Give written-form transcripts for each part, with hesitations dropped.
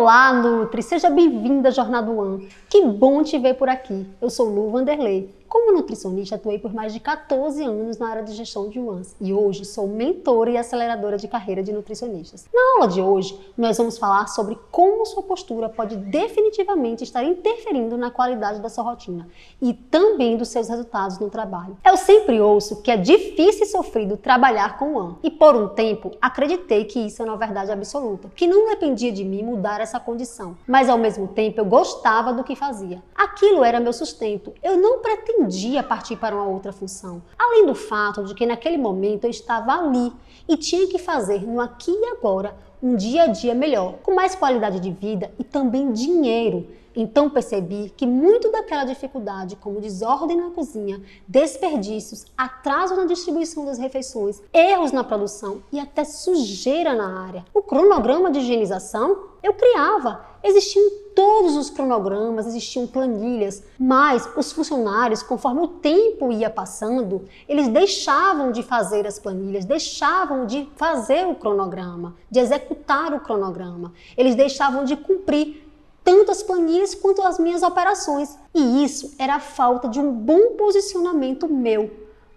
Olá, Nutri! Seja bem-vinda à Jornada One. Que bom te ver por aqui. Eu sou Lu Vanderlei. Como nutricionista, atuei por mais de 14 anos na área de gestão de UANS e hoje sou mentora e aceleradora de carreira de nutricionistas. Na aula de hoje, nós vamos falar sobre como sua postura pode definitivamente estar interferindo na qualidade da sua rotina e também dos seus resultados no trabalho. Eu sempre ouço que é difícil e sofrido trabalhar com UAN e por um tempo acreditei que isso é uma verdade absoluta, que não dependia de mim mudar essa condição, mas ao mesmo tempo eu gostava do que fazia. Aquilo era meu sustento, eu não pretendia partir para uma outra função, além do fato de que naquele momento eu estava ali e tinha que fazer no aqui e agora um dia a dia melhor, com mais qualidade de vida e também dinheiro. Então percebi que muito daquela dificuldade, como desordem na cozinha, desperdícios, atraso na distribuição das refeições, erros na produção e até sujeira na área. O cronograma de higienização eu criava. Existiam todos os cronogramas, existiam planilhas, mas os funcionários, conforme o tempo ia passando, eles deixavam de fazer as planilhas, deixavam de fazer o cronograma, de executar o cronograma. Eles deixavam de cumprir tanto as planilhas quanto as minhas operações. E isso era a falta de um bom posicionamento meu.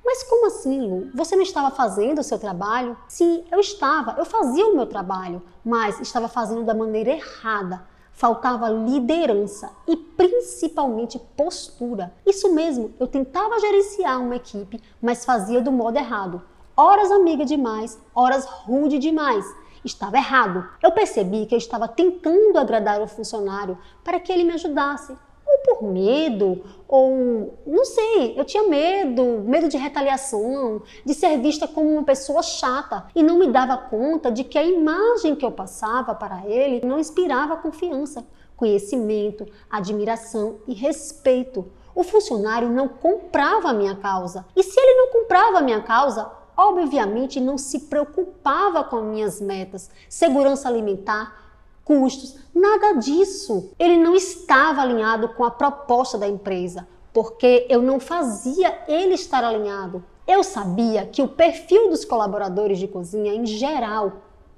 Mas como assim, Lu? Você não estava fazendo o seu trabalho? Sim, eu estava. Eu fazia o meu trabalho, mas estava fazendo da maneira errada. Faltava liderança e principalmente postura. Isso mesmo, eu tentava gerenciar uma equipe, mas fazia do modo errado. Horas amiga demais, horas rude demais. Estava errado. Eu percebi que eu estava tentando agradar o funcionário para que ele me ajudasse. Ou por medo, ou não sei, eu tinha medo de retaliação, de ser vista como uma pessoa chata e não me dava conta de que a imagem que eu passava para ele não inspirava confiança, conhecimento, admiração e respeito. O funcionário não comprava a minha causa. E se ele não comprava a minha causa, obviamente não se preocupava com as minhas metas, segurança alimentar, custos, nada disso. Ele não estava alinhado com a proposta da empresa, porque eu não fazia ele estar alinhado. Eu sabia que o perfil dos colaboradores de cozinha em geral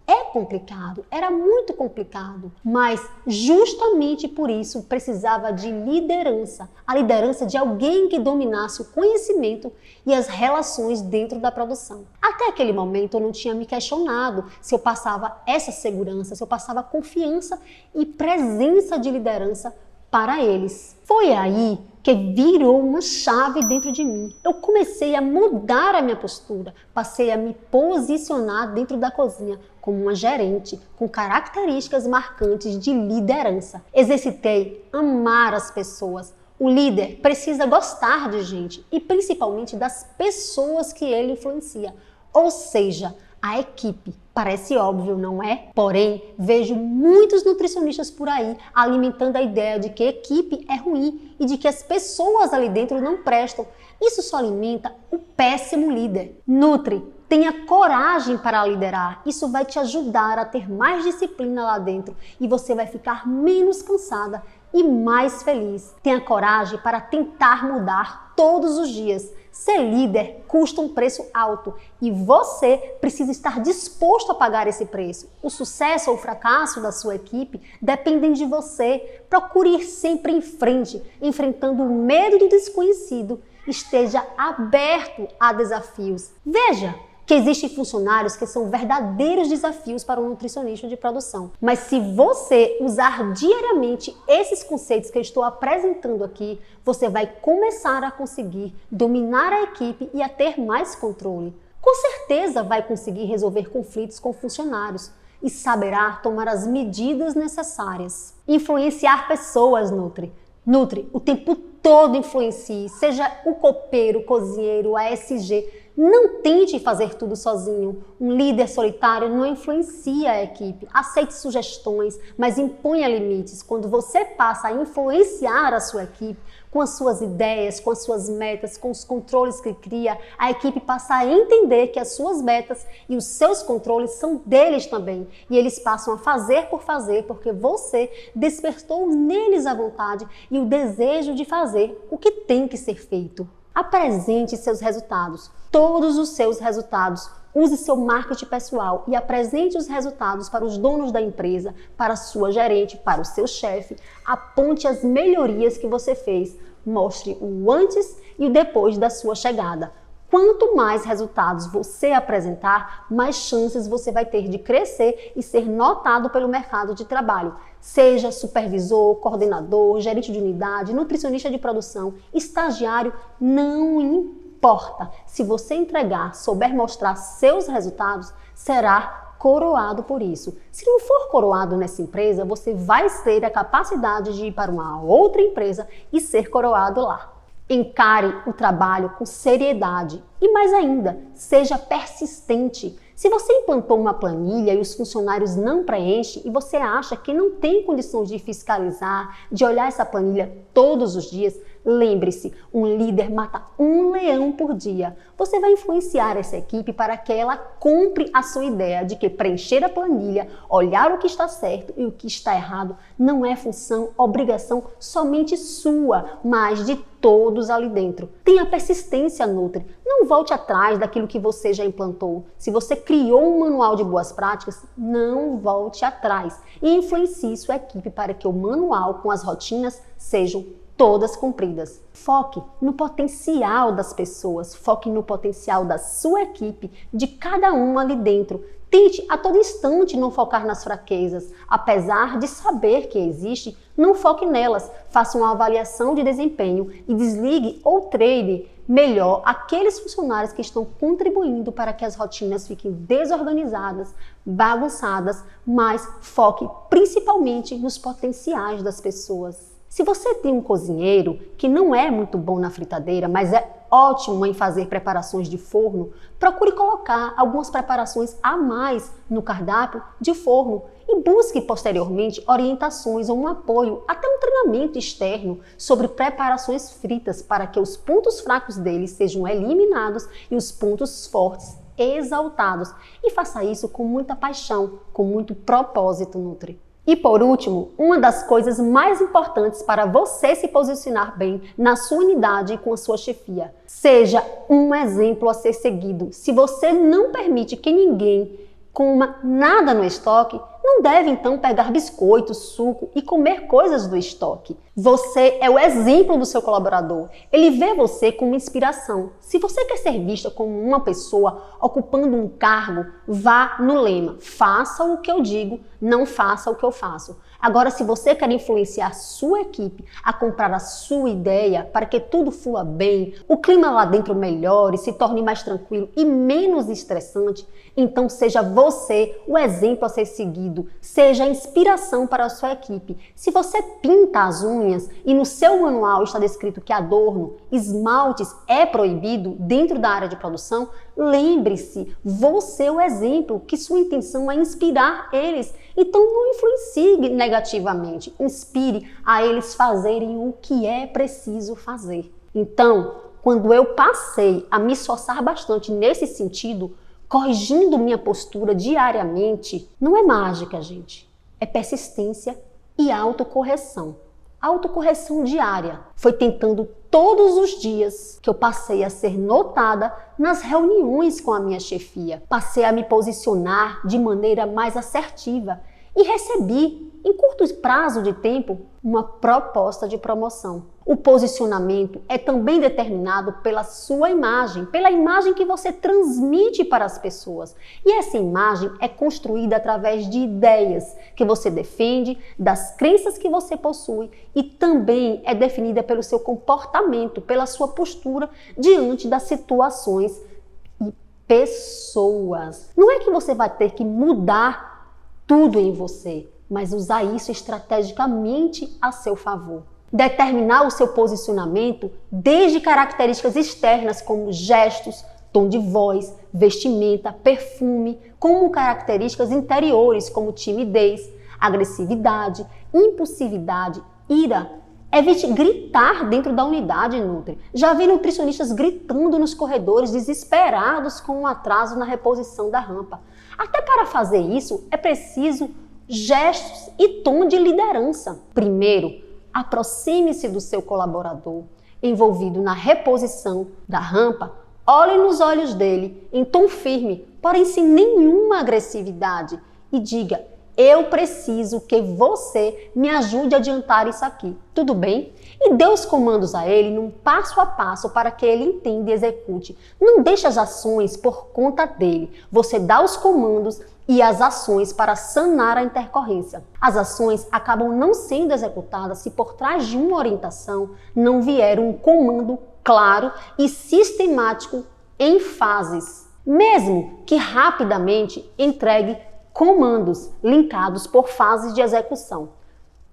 é complicado, era muito complicado, mas justamente por isso precisava de liderança, a liderança de alguém que dominasse o conhecimento e as relações dentro da produção. Até aquele momento eu não tinha me questionado se eu passava essa segurança, se eu passava confiança e presença de liderança para eles. Foi aí que virou uma chave dentro de mim. Eu comecei a mudar a minha postura, passei a me posicionar dentro da cozinha como uma gerente com características marcantes de liderança. Exercitei amar as pessoas. O líder precisa gostar de gente e principalmente das pessoas que ele influencia, ou seja, a equipe. Parece óbvio, não é? Porém, vejo muitos nutricionistas por aí alimentando a ideia de que equipe é ruim e de que as pessoas ali dentro não prestam. Isso só alimenta o péssimo líder. Nutri, tenha coragem para liderar. Isso vai te ajudar a ter mais disciplina lá dentro e você vai ficar menos cansada e mais feliz. Tenha coragem para tentar mudar todos os dias. Ser líder custa um preço alto e você precisa estar disposto a pagar esse preço. O sucesso ou o fracasso da sua equipe dependem de você. Procure ir sempre em frente, enfrentando o medo do desconhecido. Esteja aberto a desafios. Veja que existem funcionários que são verdadeiros desafios para um nutricionista de produção. Mas se você usar diariamente esses conceitos que eu estou apresentando aqui, você vai começar a conseguir dominar a equipe e a ter mais controle. Com certeza vai conseguir resolver conflitos com funcionários e saberá tomar as medidas necessárias. Influenciar pessoas, Nutri. Nutri, o tempo todo influencie, seja o copeiro, o cozinheiro, o ASG. Não tente fazer tudo sozinho. Um líder solitário não influencia a equipe. Aceite sugestões, mas imponha limites. Quando você passa a influenciar a sua equipe com as suas ideias, com as suas metas, com os controles que cria, a equipe passa a entender que as suas metas e os seus controles são deles também. E eles passam a fazer por fazer, porque você despertou neles a vontade e o desejo de fazer o que tem que ser feito. Apresente seus resultados, todos os seus resultados, Use seu marketing pessoal e apresente os resultados para os donos da empresa, para a sua gerente, para o seu chefe. Aponte as melhorias que você fez. Mostre o antes e o depois da sua chegada. Quanto mais resultados você apresentar, mais chances você vai ter de crescer e ser notado pelo mercado de trabalho. Seja supervisor, coordenador, gerente de unidade, nutricionista de produção, estagiário, não importa. Se você entregar, souber mostrar seus resultados, será coroado por isso. Se não for coroado nessa empresa, você vai ter a capacidade de ir para uma outra empresa e ser coroado lá. Encare o trabalho com seriedade e, mais ainda, seja persistente. Se você implantou uma planilha e os funcionários não preenchem e você acha que não tem condições de fiscalizar, de olhar essa planilha todos os dias, lembre-se, um líder mata um leão por dia. Você vai influenciar essa equipe para que ela compre a sua ideia de que preencher a planilha, olhar o que está certo e o que está errado não é função, obrigação somente sua, mas de todos ali dentro. Tenha persistência, Nutri. Não volte atrás daquilo que você já implantou. Se você criou um manual de boas práticas, não volte atrás e influencie sua equipe para que o manual com as rotinas sejam todas cumpridas. Foque no potencial das pessoas, foque no potencial da sua equipe, de cada um ali dentro. Tente a todo instante não focar nas fraquezas. Apesar de saber que existe, não foque nelas. Faça uma avaliação de desempenho e desligue ou treine melhor aqueles funcionários que estão contribuindo para que as rotinas fiquem desorganizadas, bagunçadas, mas foque principalmente nos potenciais das pessoas. Se você tem um cozinheiro que não é muito bom na fritadeira, mas é ótimo em fazer preparações de forno, procure colocar algumas preparações a mais no cardápio de forno e busque posteriormente orientações ou um apoio, até um treinamento externo sobre preparações fritas para que os pontos fracos deles sejam eliminados e os pontos fortes exaltados. E faça isso com muita paixão, com muito propósito, Nutri. E por último, uma das coisas mais importantes para você se posicionar bem na sua unidade e com a sua chefia. Seja um exemplo a ser seguido. Se você não permite que ninguém coma nada no estoque, não deve então pegar biscoito, suco e comer coisas do estoque. Você é o exemplo do seu colaborador. Ele vê você como inspiração. Se você quer ser vista como uma pessoa ocupando um cargo, vá no lema: faça o que eu digo, não faça o que eu faço. Agora, se você quer influenciar sua equipe a comprar a sua ideia para que tudo flua bem, o clima lá dentro melhore, se torne mais tranquilo e menos estressante, então seja você o exemplo a ser seguido, seja a inspiração para a sua equipe. Se você pinta as unhas e no seu manual está descrito que adorno, esmaltes é proibido dentro da área de produção, lembre-se, você é o exemplo, que sua intenção é inspirar eles. Então não influencie negativamente, inspire a eles fazerem o que é preciso fazer. Então, quando eu passei a me esforçar bastante nesse sentido, corrigindo minha postura diariamente, não é mágica, gente. É persistência e autocorreção. Autocorreção diária. Foi tentando todos os dias que eu passei a ser notada nas reuniões com a minha chefia. Passei a me posicionar de maneira mais assertiva e recebi, em curto prazo de tempo, uma proposta de promoção. O posicionamento é também determinado pela sua imagem, pela imagem que você transmite para as pessoas. E essa imagem é construída através de ideias que você defende, das crenças que você possui e também é definida pelo seu comportamento, pela sua postura diante das situações e pessoas. Não é que você vai ter que mudar tudo em você, mas usar isso estrategicamente a seu favor. Determinar o seu posicionamento desde características externas como gestos, tom de voz, vestimenta, perfume, como características interiores como timidez, agressividade, impulsividade, ira. Evite gritar dentro da unidade, Nutri. Já vi nutricionistas gritando nos corredores, desesperados com um atraso na reposição da rampa. Até para fazer isso, é preciso gestos e tom de liderança. Primeiro, aproxime-se do seu colaborador envolvido na reposição da rampa Olhe nos olhos dele, em tom firme, porém sem nenhuma agressividade, e diga: eu preciso que você me ajude a adiantar isso aqui, tudo bem? E dê os comandos a ele num passo a passo para que ele entenda e execute. Não deixe as ações por conta dele. Você dá os comandos e as ações para sanar a intercorrência. As ações acabam não sendo executadas se por trás de uma orientação não vier um comando claro e sistemático em fases, mesmo que rapidamente entregue comandos linkados por fases de execução.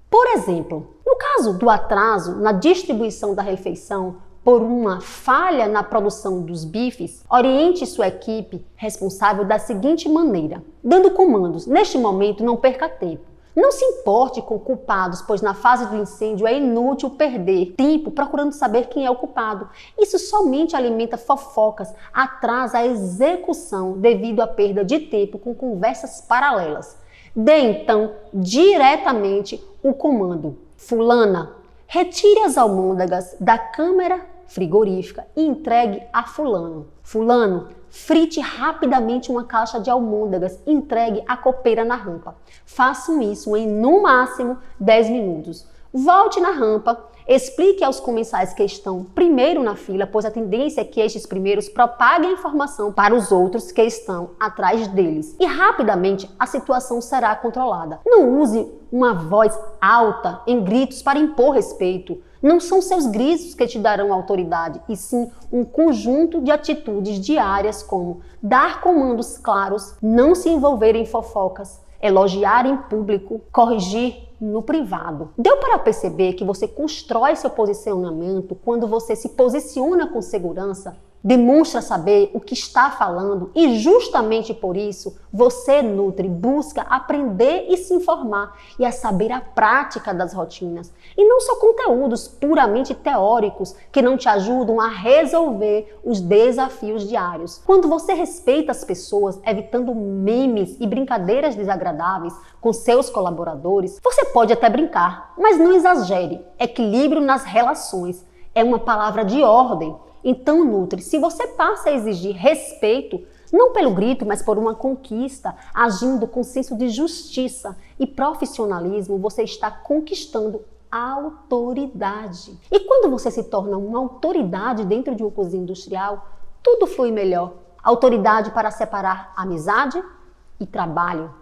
Por exemplo, no caso do atraso na distribuição da refeição por uma falha na produção dos bifes, oriente sua equipe responsável da seguinte maneira, dando comandos: neste momento não perca tempo. Não se importe com culpados, pois na fase do incêndio é inútil perder tempo procurando saber quem é o culpado. Isso somente alimenta fofocas, atrasa a execução devido à perda de tempo com conversas paralelas. Dê então diretamente o comando: fulana, retire as almôndegas da câmara frigorífica e entregue a fulano. Fulano, frite rapidamente uma caixa de almôndegas e entregue a copeira na rampa. Façam isso em no máximo 10 minutos. Volte na rampa, explique aos comensais que estão primeiro na fila, pois a tendência é que estes primeiros propaguem a informação para os outros que estão atrás deles. E rapidamente a situação será controlada. Não use uma voz alta em gritos para impor respeito. Não são seus gritos que te darão autoridade, e sim um conjunto de atitudes diárias como dar comandos claros, não se envolver em fofocas, elogiar em público, corrigir no privado. Deu para perceber que você constrói seu posicionamento quando você se posiciona com segurança, demonstra saber o que está falando e justamente por isso você, Nutri, busca aprender e se informar e a saber a prática das rotinas e não só conteúdos puramente teóricos que não te ajudam a resolver os desafios diários. Quando você respeita as pessoas, evitando memes e brincadeiras desagradáveis com seus colaboradores, você pode até brincar, mas não exagere. Equilíbrio nas relações é uma palavra de ordem. Então, Nutri, se você passa a exigir respeito, não pelo grito, mas por uma conquista, agindo com senso de justiça e profissionalismo, você está conquistando autoridade. E quando você se torna uma autoridade dentro de uma cozinha industrial, tudo flui melhor. Autoridade para separar amizade e trabalho,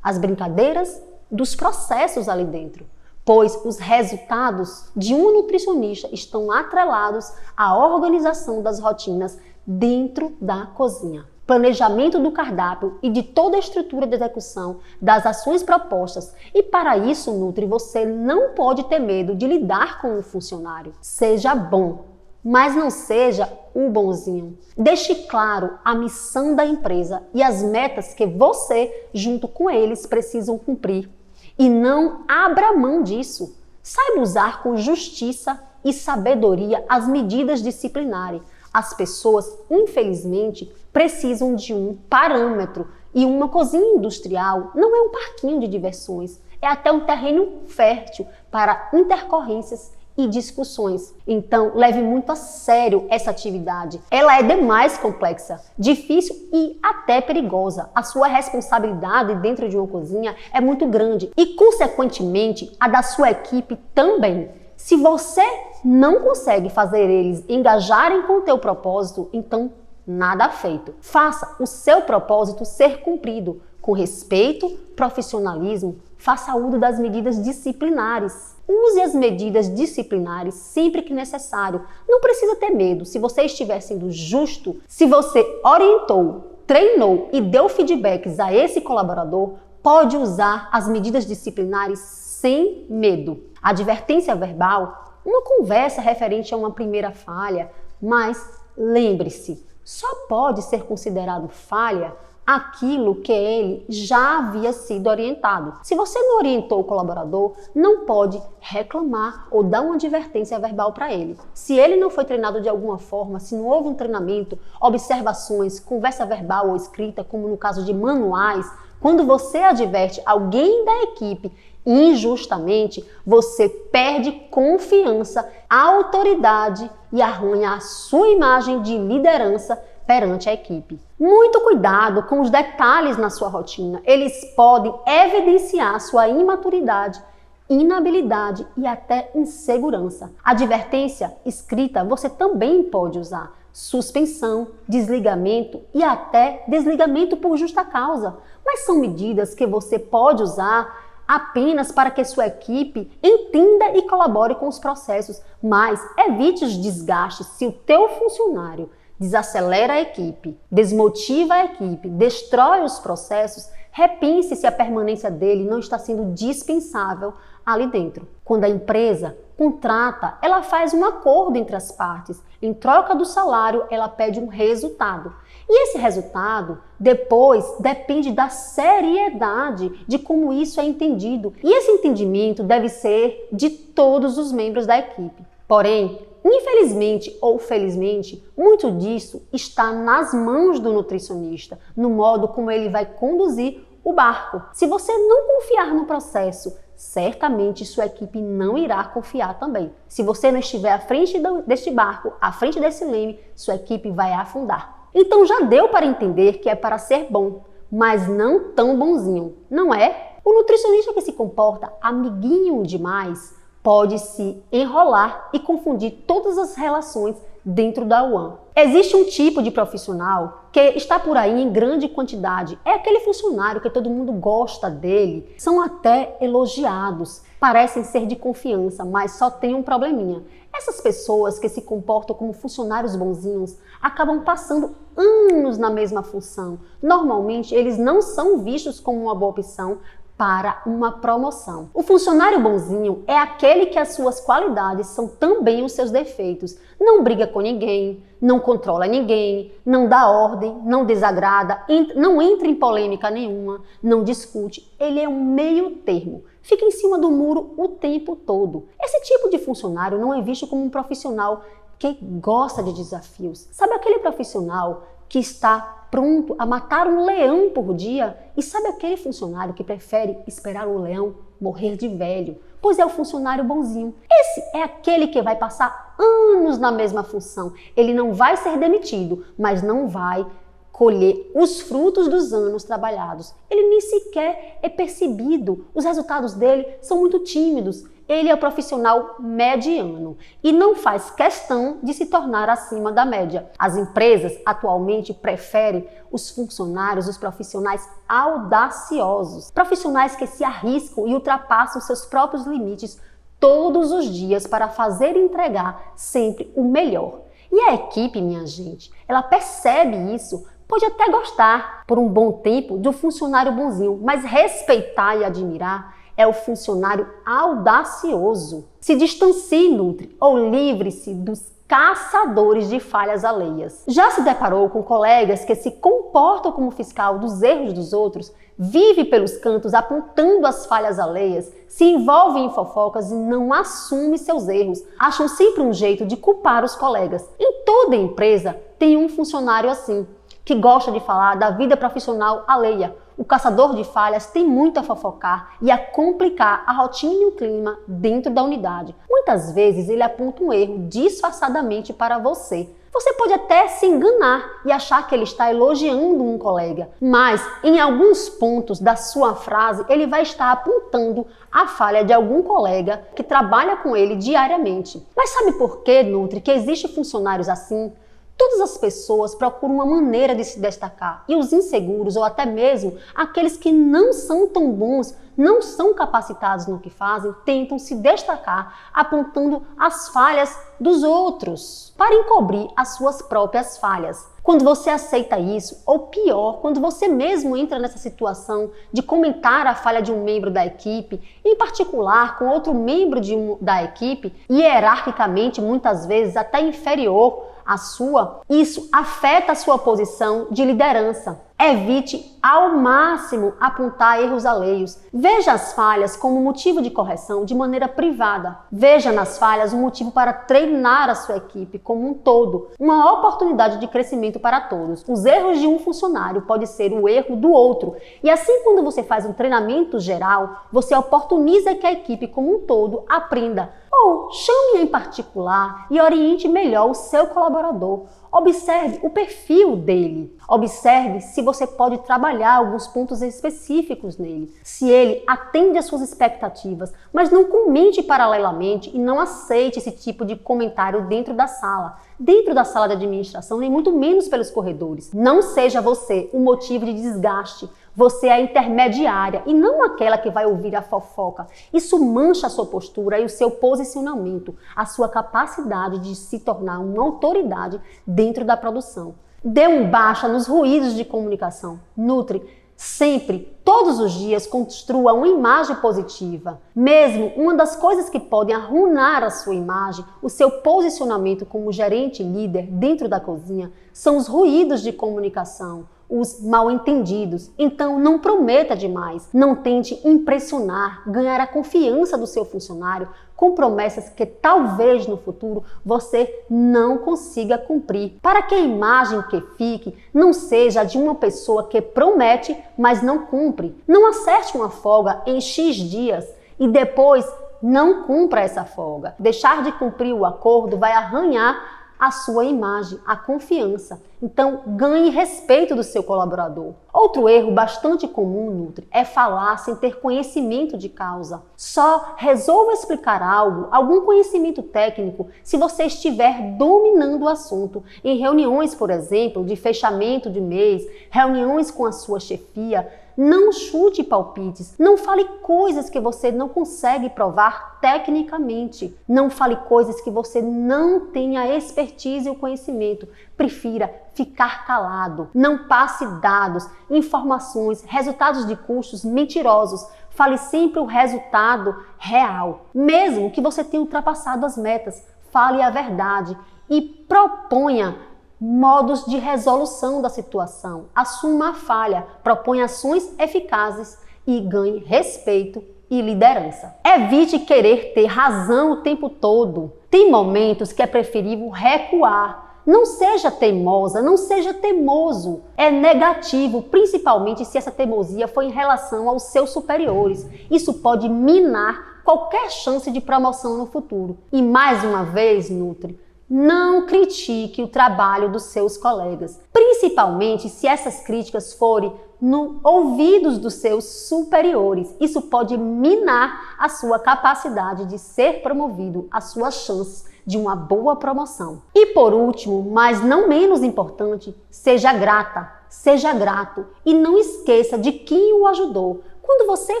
as brincadeiras dos processos ali dentro, pois os resultados de um nutricionista estão atrelados à organização das rotinas dentro da cozinha. Planejamento do cardápio e de toda a estrutura de execução das ações propostas. E para isso, Nutri, você não pode ter medo de lidar com um funcionário. Seja bom, mas não seja o bonzinho. Deixe claro a missão da empresa e as metas que você, junto com eles, precisam cumprir. E não abra mão disso. Saiba usar com justiça e sabedoria as medidas disciplinares. As pessoas, infelizmente, precisam de um parâmetro. E uma cozinha industrial não é um parquinho de diversões. É até um terreno fértil para intercorrências e discussões. Então, leve muito a sério essa atividade. Ela é demais complexa, difícil e até perigosa. A sua responsabilidade dentro de uma cozinha é muito grande e, consequentemente, a da sua equipe também. Se você não consegue fazer eles engajarem com o teu propósito, então nada feito. Faça o seu propósito ser cumprido com respeito, profissionalismo, faça uso das medidas disciplinares. Use as medidas disciplinares sempre que necessário. Não precisa ter medo. Se você estiver sendo justo, se você orientou, treinou e deu feedbacks a esse colaborador, pode usar as medidas disciplinares sem medo. Advertência verbal, uma conversa referente a uma primeira falha, mas lembre-se, só pode ser considerado falha aquilo que ele já havia sido orientado. Se você não orientou o colaborador, não pode reclamar ou dar uma advertência verbal para ele. Se ele não foi treinado de alguma forma, se não houve um treinamento, observações, conversa verbal ou escrita, como no caso de manuais, quando você adverte alguém da equipe Injustamente, você perde confiança, autoridade e arranha a sua imagem de liderança perante a equipe. Muito cuidado com os detalhes na sua rotina. Eles podem evidenciar sua imaturidade, inabilidade e até insegurança. Advertência escrita você também pode usar. Suspensão, desligamento e até desligamento por justa causa. Mas são medidas que você pode usar apenas para que sua equipe entenda e colabore com os processos. Mas evite os desgastes se o teu funcionário desacelera a equipe, desmotiva a equipe, destrói os processos. Repense se a permanência dele não está sendo dispensável ali dentro. Quando a empresa contrata, ela faz um acordo entre as partes. Em troca do salário, ela pede um resultado. E esse resultado, depois, depende da seriedade de como isso é entendido. E esse entendimento deve ser de todos os membros da equipe. Porém, infelizmente ou felizmente, muito disso está nas mãos do nutricionista, no modo como ele vai conduzir o barco. Se você não confiar no processo, certamente sua equipe não irá confiar também. Se você não estiver à frente deste barco, à frente desse leme, sua equipe vai afundar. Então já deu para entender que é para ser bom, mas não tão bonzinho, não é? O nutricionista que se comporta amiguinho demais pode se enrolar e confundir todas as relações dentro da UAN. Existe um tipo de profissional que está por aí em grande quantidade. É aquele funcionário que todo mundo gosta dele, são até elogiados, parecem ser de confiança, mas só tem um probleminha. Essas pessoas que se comportam como funcionários bonzinhos acabam passando anos na mesma função. Normalmente, eles não são vistos como uma boa opção para uma promoção. O funcionário bonzinho é aquele que as suas qualidades são também os seus defeitos. Não briga com ninguém, não controla ninguém, não dá ordem, não desagrada, não entra em polêmica nenhuma, não discute. Ele é um meio termo. Fica em cima do muro o tempo todo. Esse tipo de funcionário não é visto como um profissional que gosta de desafios. Sabe aquele profissional que está pronto a matar um leão por dia? E sabe aquele funcionário que prefere esperar o leão morrer de velho? Pois é o funcionário bonzinho. Esse é aquele que vai passar anos na mesma função. Ele não vai ser demitido, mas não vai colher os frutos dos anos trabalhados. Ele nem sequer é percebido. Os resultados dele são muito tímidos. Ele é o profissional mediano e não faz questão de se tornar acima da média. As empresas atualmente preferem os funcionários, os profissionais audaciosos, profissionais que se arriscam e ultrapassam seus próprios limites todos os dias para fazer e entregar sempre o melhor. E a equipe, minha gente, ela percebe isso. Pode até gostar por um bom tempo de um funcionário bonzinho, mas respeitar e admirar é o funcionário audacioso. Se distancie, Nutri, ou livre-se dos caçadores de falhas alheias. Já se deparou com colegas que se comportam como fiscal dos erros dos outros, vive pelos cantos apontando as falhas alheias, se envolve em fofocas e não assume seus erros, acham sempre um jeito de culpar os colegas. Em toda empresa tem um funcionário assim, que gosta de falar da vida profissional alheia. O caçador de falhas tem muito a fofocar e a complicar a rotina e o clima dentro da unidade. Muitas vezes ele aponta um erro disfarçadamente para você. Você pode até se enganar e achar que ele está elogiando um colega, mas em alguns pontos da sua frase ele vai estar apontando a falha de algum colega que trabalha com ele diariamente. Mas sabe por que, Nutri, que existem funcionários assim? Todas as pessoas procuram uma maneira de se destacar e os inseguros ou até mesmo aqueles que não são tão bons, não são capacitados no que fazem, tentam se destacar apontando as falhas dos outros para encobrir as suas próprias falhas. Quando você aceita isso, ou pior, quando você mesmo entra nessa situação de comentar a falha de um membro da equipe, em particular com outro membro da equipe, hierarquicamente muitas vezes até inferior à sua, isso afeta a sua posição de liderança. Evite ao máximo apontar erros alheios. Veja as falhas como motivo de correção de maneira privada. Veja nas falhas um motivo para treinar a sua equipe como um todo, uma oportunidade de crescimento para todos. Os erros de um funcionário pode ser o erro do outro. E assim, quando você faz um treinamento geral, você oportuniza que a equipe como um todo aprenda. Ou chame em particular e oriente melhor o seu colaborador. Observe o perfil dele. Observe se você pode trabalhar alguns pontos específicos nele. Se ele atende às suas expectativas, mas não comente paralelamente e não aceite esse tipo de comentário dentro da sala de administração, nem muito menos pelos corredores. Não seja você o motivo de desgaste. Você é a intermediária e não aquela que vai ouvir a fofoca. Isso mancha a sua postura e o seu posicionamento, a sua capacidade de se tornar uma autoridade dentro da produção. Dê um baixa nos ruídos de comunicação. Nutri, sempre, todos os dias, construa uma imagem positiva. Mesmo uma das coisas que podem arruinar a sua imagem, o seu posicionamento como gerente líder dentro da cozinha, são os ruídos de comunicação, os mal-entendidos. Então, não prometa demais. Não tente impressionar, ganhar a confiança do seu funcionário com promessas que talvez no futuro você não consiga cumprir. Para que a imagem que fique não seja a de uma pessoa que promete, mas não cumpre. Não acerte uma folga em X dias e depois não cumpra essa folga. Deixar de cumprir o acordo vai arranhar a sua imagem, a confiança. Então, ganhe respeito do seu colaborador. Outro erro bastante comum, Nutri, é falar sem ter conhecimento de causa. Só resolva explicar algo, algum conhecimento técnico, se você estiver dominando o assunto. Em reuniões, por exemplo, de fechamento de mês, reuniões com a sua chefia, não chute palpites, não fale coisas que você não consegue provar tecnicamente. Não fale coisas que você não tem a expertise e o conhecimento. Prefira ficar calado. Não passe dados, informações, resultados de custos mentirosos. Fale sempre o resultado real. Mesmo que você tenha ultrapassado as metas, fale a verdade e proponha modos de resolução da situação. Assuma a falha, proponha ações eficazes e ganhe respeito e liderança. Evite querer ter razão o tempo todo. Tem momentos que é preferível recuar. Não seja teimosa, não seja teimoso. É negativo, principalmente se essa teimosia for em relação aos seus superiores. Isso pode minar qualquer chance de promoção no futuro. E mais uma vez, Nutri, não critique o trabalho dos seus colegas, principalmente se essas críticas forem no ouvidos dos seus superiores. Isso pode minar a sua capacidade de ser promovido, as suas chances de uma boa promoção. E por último, mas não menos importante, seja grata, seja grato e não esqueça de quem o ajudou. Quando você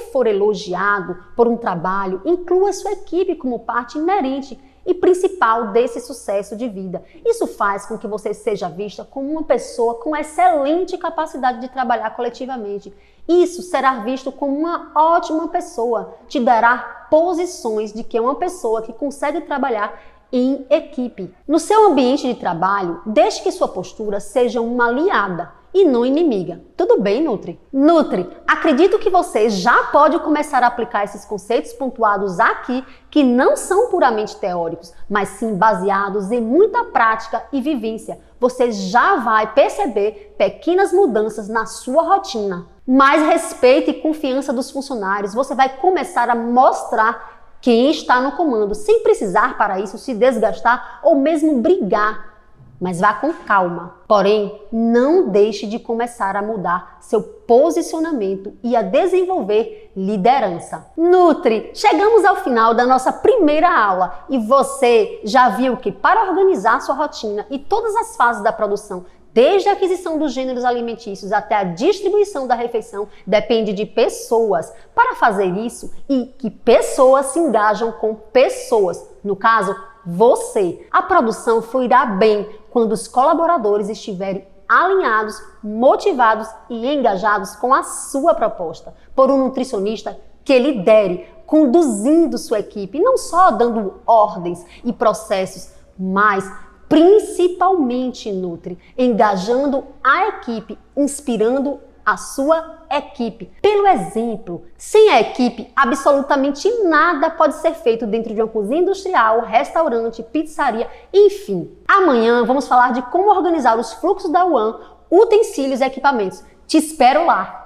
for elogiado por um trabalho, inclua sua equipe como parte inerente e principal desse sucesso de vida. Isso faz com que você seja vista como uma pessoa com excelente capacidade de trabalhar coletivamente. Isso será visto como uma ótima pessoa, te dará posições de que é uma pessoa que consegue trabalhar em equipe. No seu ambiente de trabalho, deixe que sua postura seja uma aliada e não inimiga. Tudo bem, Nutri? Nutri, acredito que você já pode começar a aplicar esses conceitos pontuados aqui, que não são puramente teóricos, mas sim baseados em muita prática e vivência. Você já vai perceber pequenas mudanças na sua rotina. Mais respeito e confiança dos funcionários, você vai começar a mostrar quem está no comando, sem precisar para isso se desgastar ou mesmo brigar. Mas vá com calma. Porém, não deixe de começar a mudar seu posicionamento e a desenvolver liderança. Nutri, chegamos ao final da nossa primeira aula e você já viu que para organizar sua rotina e todas as fases da produção, desde a aquisição dos gêneros alimentícios até a distribuição da refeição, depende de pessoas. Para fazer isso, e que pessoas se engajam com pessoas, no caso, você. A produção fluirá bem quando os colaboradores estiverem alinhados, motivados e engajados com a sua proposta, por um nutricionista que lidere, conduzindo sua equipe, não só dando ordens e processos, mas principalmente, Nutri, engajando a equipe, inspirando a sua equipe. Pelo exemplo, sem a equipe, absolutamente nada pode ser feito dentro de uma cozinha industrial, restaurante, pizzaria, enfim. Amanhã vamos falar de como organizar os fluxos da UAN, utensílios e equipamentos. Te espero lá!